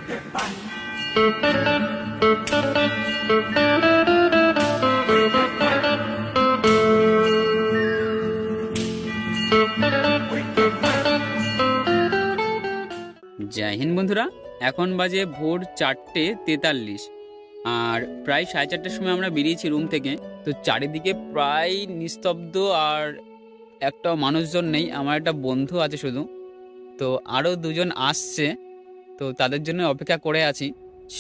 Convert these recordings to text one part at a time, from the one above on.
জয় হিন্দ বন্ধুরা, এখন বাজে ভোর 4:43 আর প্রায় 4:30টার সময় আমরা বেরিয়েছি রুম থেকে। তো চারিদিকে প্রায় নিস্তব্ধ আর একটা মানুষজন নেই। আমার একটা বন্ধু আছে শুধু, তো আরও দুজন আসছে, তো তাদের জন্য অপেক্ষা করে আছি।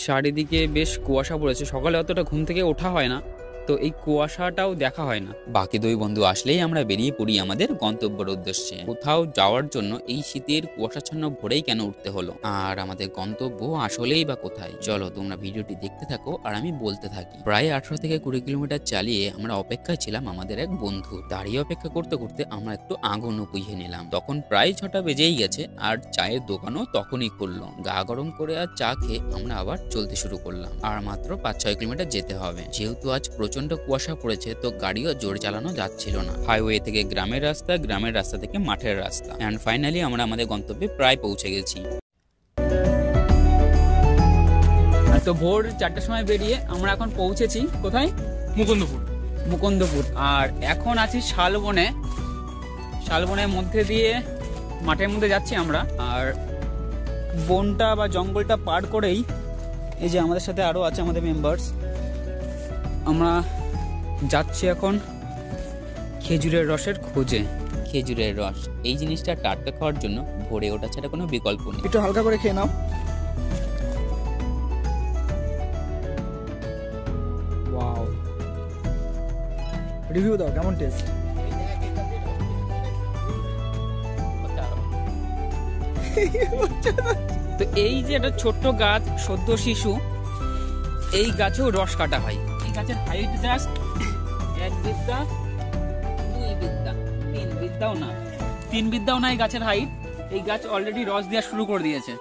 চারিদিকে বেশ কুয়াশা পড়েছে, সকালে অতটা ঘুম থেকে ওঠা হয় না, তো এই কুয়াশাটাও দেখা হয় না। বাকি দুই বন্ধু আসলেই আমরা বেরিয়ে পড়ি আমাদের গন্তব্যের উদ্দেশ্যে। কোথাও যাওয়ার জন্য এই শীতের কুয়াশাচ্ছন্ন ভোরেই কেন উঠতে হলো, আর আমাদের গন্তব্য আসলেই বা কোথায়? চলো তোমরা ভিডিওটি দেখতে থাকো আর আমি বলতে থাকি। প্রায় 18 থেকে 20 কিলোমিটার চালিয়ে আমরা অপেক্ষায় ছিলাম আমাদের এক বন্ধু। দাঁড়িয়ে অপেক্ষা করতে করতে আমরা একটু আগুনও পুইয়ে নিলাম। তখন প্রায় 6টা বেজেই গেছে আর চায়ের দোকানও তখনই খুললো। গা গরম করে আর চা খেয়ে আমরা আবার চলতে শুরু করলাম। আর মাত্র 5-6 কিলোমিটার যেতে হবে। যেহেতু আজ প্রচন্ড কুয়াশা পড়েছে, তো গাড়িও জোরে চালানো যাচ্ছিল না। হাইওয়ে থেকে গ্রামের রাস্তা, গ্রামের রাস্তা থেকে মাঠের রাস্তা, এন্ড ফাইনালি আমরা আমাদের গন্তব্যে প্রায় পৌঁছে গেছি। তো ভোর 4টার সময় বেরিয়ে আমরা এখন পৌঁছেছি কোথায়? মুকুন্দপুর। আর এখন আছি শালবনে। শালবনের মধ্যে দিয়ে মাঠের মধ্যে যাচ্ছি আমরা। আর বনটা বা জঙ্গলটা পার করেই এই যে আমাদের সাথে আরো আছে আমাদের মেম্বার্স, আমরা যাচ্ছি এখন খেজুরের রসের খোঁজে। খেজুরের রস এই জিনিসটা টাটকা খাওয়ার জন্য ভরে ওঠা ছাড়া কোনো বিকল্প নেই। একটু হালকা করে খেয়ে নাও। ওয়াও, রিভিউ দাও, কেমন টেস্ট? তো এই যে একটা ছোট্ট গাছ, সদ্য শিশু, এই গাছেও রস কাটা হয়। এই গাছের হাইট জাস্ট 1 বিদ্যা, 2 বিদ্যা, 3 বিদ্যাও না, 3 বিদ্যাও না এই গাছের হাইট। এই গাছ অলরেডি রস দেওয়া শুরু করে দিয়েছে।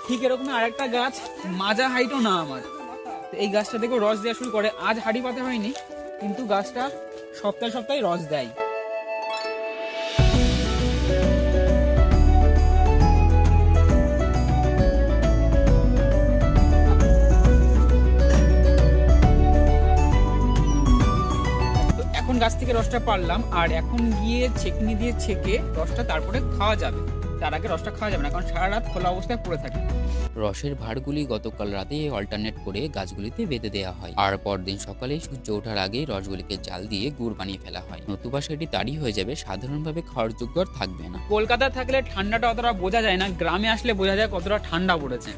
ঠিক এরকম আরেকটা গাছ, মাজা হাইটও না আমার, তো এই গাছটা দেখো রস দেওয়া শুরু করে। আজ হাঁড়ি পাতা হয়নি, কিন্তু গাছটা সপ্তাহে সপ্তাহে রস দেয়। গাছ থেকে রসটা পারলাম, আর এখন গিয়ে ছেঁকনি দিয়ে ছেঁকে রসটা তারপরে খাওয়া যাবে। তার আগে রসটা খাওয়া যাবে না, কারণ সারা রাত খোলা অবস্থায় পড়ে থাকে। রসের ভাড়গুলি গতকাল রাতে অল্টারনেট করে গাছগুলিতে বেঁধে দেওয়া হয়, আর পরদিন সকালে সূর্য ওঠার আগেই রসগুলিকে জাল দিয়ে গুড় বানিয়ে ফেলা হয়। নতুবা সেটি তাড়ি হয়ে যাবে, সাধারণভাবে খাওয়ার যোগ্য আর থাকবে না। কলকাতা থাকলে ঠান্ডাটা অতটা বোঝা যায় না, গ্রামে আসলে বোঝা যায় কতটা ঠান্ডা পড়েছে।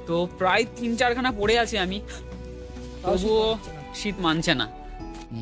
তো প্রায় 3-4 খানা পড়ে আছি আমি, তবুও শীত মানছে না।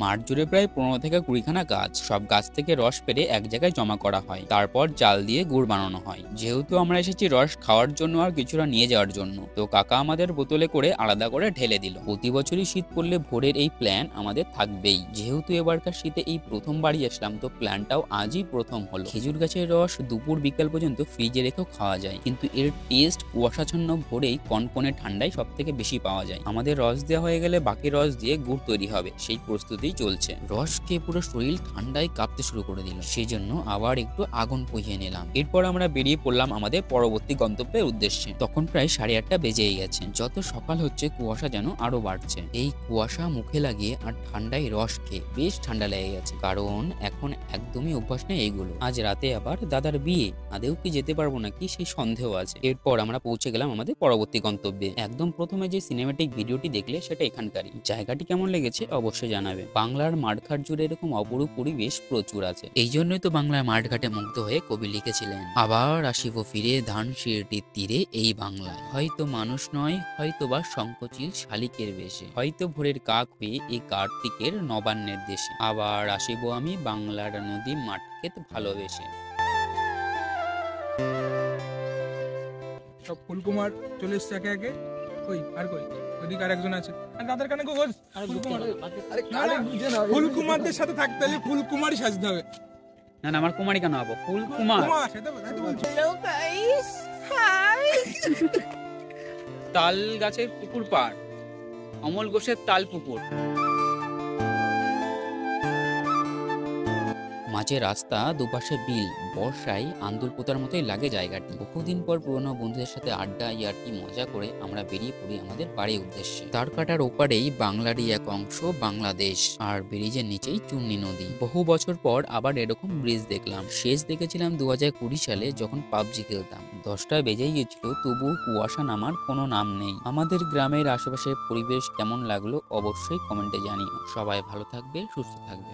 মাঠ জুড়ে প্রায় 15 থেকে 20 খানা গাছ, সব গাছ থেকে রস পেরে এক জায়গায় জমা করা হয়, তারপর জাল দিয়ে গুড় বানানো হয়। যেহেতু আমরা এসেছি রস খাওয়ার জন্য আর কিছুটা নিয়ে যাওয়ার জন্য, তো কাকা আমাদের বোতলে করে আলাদা করে ঢেলে দিল। প্রতি বছরই শীত পড়লে ভোরের এই প্ল্যান আমাদের থাকবেই। যেহেতু এবারকার শীতে এই প্রথমবারই আসলাম, তো প্ল্যানটাও আজই প্রথম হলো। খেজুর গাছের রস দুপুর বিকাল পর্যন্ত ফ্রিজে রেখেও খাওয়া যায়, কিন্তু এর টেস্ট কুয়াশাচ্ছন্ন ভোরেই কনকনে ঠান্ডায় সব থেকে বেশি পাওয়া যায়। আমাদের রস দেওয়া হয়ে গেলে বাকি রস দিয়ে গুড় তৈরি হবে, সেই প্রস্তুতি চলছে। রস খেয়ে পুরো শরীর ঠান্ডায় কাঁপতে শুরু করে দিল, সেই জন্য আবার একটু আগুন পুইয়ে নিলাম। এরপর আমরা বেরিয়ে পড়লাম আমাদের পরবর্তী গন্তব্যের উদ্দেশ্যে। তখন প্রায় 8:30 বেজেই গেছে। যত সকাল হচ্ছে কুয়াশা যেন আরো বাড়ছে। এই কুয়াশা মুখে লাগিয়ে আর ঠান্ডায় রস খেয়ে বেশ ঠান্ডা লেগে গেছে, কারণ এখন একদমই অভ্যাস নেই এইগুলো। আজ রাতে আবার দাদার বিয়ে, আদেও কি যেতে পারবো নাকি সেই সন্দেহ আছে। এরপর আমরা পৌঁছে গেলাম আমাদের পরবর্তী গন্তব্যে। একদম প্রথমে যে সিনেমেটিক ভিডিওটি দেখলে সেটা এখানকারই। জায়গাটি কেমন লেগেছে অবশ্যই জানাবে। বাংলার মাঠঘাট জুড়ে এরকম অপরূপ পরিবেশ প্রচুর আছে, এই জন্যই তো বাংলার মাঠঘাটে মুগ্ধ হয়ে কবি লিখেছিলেন, আবার আসিব ফিরে ধানসিঁড়িটির তীরে এই বাংলায়, হয়তো মানুষ নয়, হয়তো বা সংকোচিল শালিকের বেশে, হয়তো ভোরের কাক হয়ে এই কার্তিকের নবান্নের দেশে, আবার আসিব আমি বাংলার নদী মাঠ ক্ষেত ভালোবেসে। সব ফুলকুমার চলে এসছে একে একে। কই আর কই ওদিক আর একজন আছে, আর দাদার কানে গোল ফুলকুমারদের সাথে থাকতে হলে ফুলকুমারই সাজতে হবে। না না, আমার কুমারী কেন হবো? ফুলকুমার। তাল গাছের পুকুর পাড়, অমল ঘোষের তাল পুকুর। মাঝে রাস্তা, দুপাশে বিল, বর্ষায় আন্দুল পোতার মতোই লাগে জায়গাটি। বহুদিন পর পুরনো বন্ধুদের সাথে আড্ডা, ইয়ার্কি, মজা করে আমরা বেরিয়ে পড়ি আমাদের বাড়ির উদ্দেশ্যে। তারকাটার ওপারেই বাংলারই এক অংশ বাংলাদেশ, আর ব্রিজের নিচেই চুন্নি নদী। বহু বছর পর আবার এরকম ব্রিজ দেখলাম। শেষ দেখেছিলাম 2020 সালে, যখন পাবজি খেলতাম। 10টা বেজেই গেছিল, তবুও কুয়াশা নামার কোনো নাম নেই। আমাদের গ্রামের আশেপাশের পরিবেশ কেমন লাগলো অবশ্যই কমেন্টে জানিও। সবাই ভালো থাকবে, সুস্থ থাকবে।